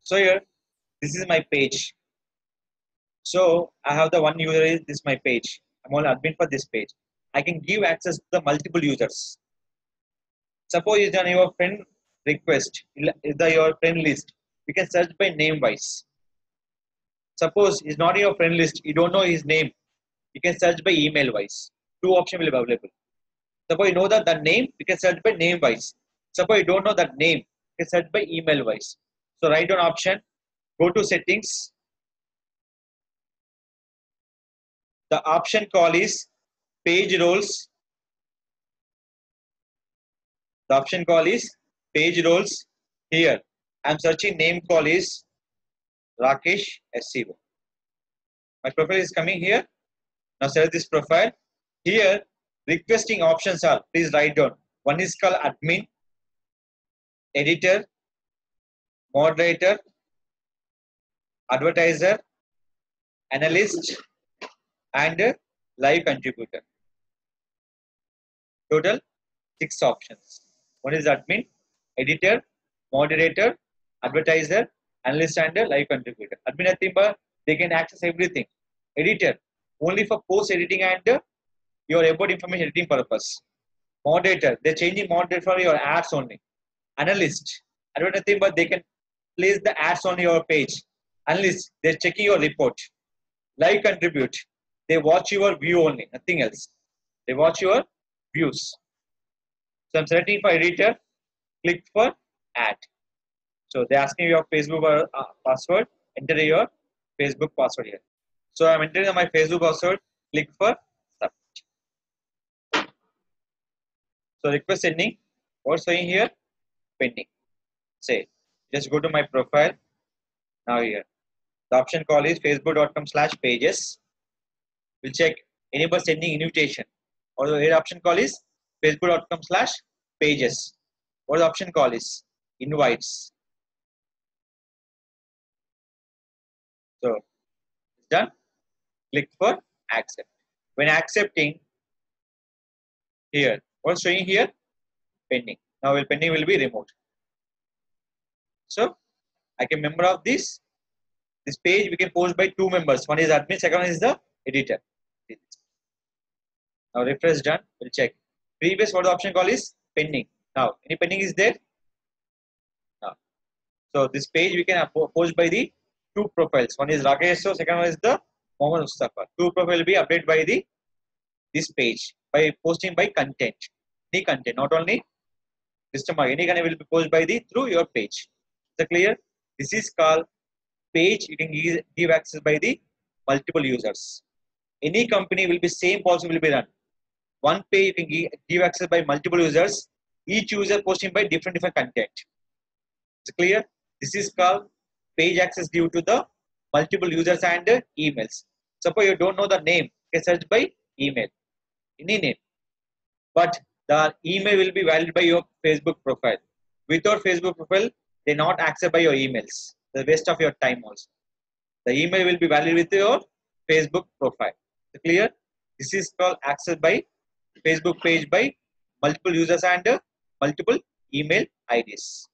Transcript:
So here, this is my page. So I have the one user is this my page. I'm only admin for this page. I can give access to the multiple users. Suppose it's on your friend request, your friend list. You can search by name wise. Suppose it's not in your friend list, you don't know his name. You can search by email wise. Two options will be available. Suppose you know that the name, you can search by name wise. Suppose you don't know that name, you can search by email wise. So write down option, go to settings. The option call is page roles. The option call is page roles. Here, I'm searching name call is Rakesh SCO. My profile is coming here. Now select this profile. Here, requesting options are, please write down. One is called admin, editor, moderator, advertiser, analyst, and live contributor. Total 6 options. One is admin, editor, moderator, advertiser, analyst, and live contributor. Admin nothing but they can access everything. Editor only for post editing and your about information editing purpose. Moderator, they're changing moderator for your ads only. Analyst, I don't know nothing but they can place the ads on your page. Analyst, they're checking your report. Live contribute, they watch your view only, nothing else. They watch your views. So I'm selecting for editor, click for add. So they're asking your Facebook password, enter your Facebook password here. So I'm entering my Facebook password, click for submit. So request sending, what's showing here? Pending. Say, just go to my profile. Now here, the option call is facebook.com/pages. We'll check enable sending invitation. Or the option call is facebook.com/pages. What the option call is? Invites. So it's done. Click for accept. When accepting, here, what's showing here? Pending. Now pending will be removed. So I can member of this. This page we can post by 2 members. One is admin, second one is the editor. Now refresh done. We'll check. Previous what the option call is pending. Now any pending is there? Now. So this page we can post by the 2 profiles. One is Rakesh, so second one is the Mohammed Mustafa. 2 profile will be updated by this page by posting by content. Any content, not only system. Any content will be posted by through your page. Is it clear? This is called page. You can give access by the multiple users. Any company will be same policy will be run. One page you can give access by multiple users. Each user posting by different content. Is it clear? This is called page access due to the multiple users and emails. Suppose you don't know the name, you can search by email, any name. But the email will be valid by your Facebook profile. Without Facebook profile, they not access by your emails. The waste of your time also. The email will be valid with your Facebook profile. Is it clear? This is called access by Facebook page by multiple users and multiple email IDs.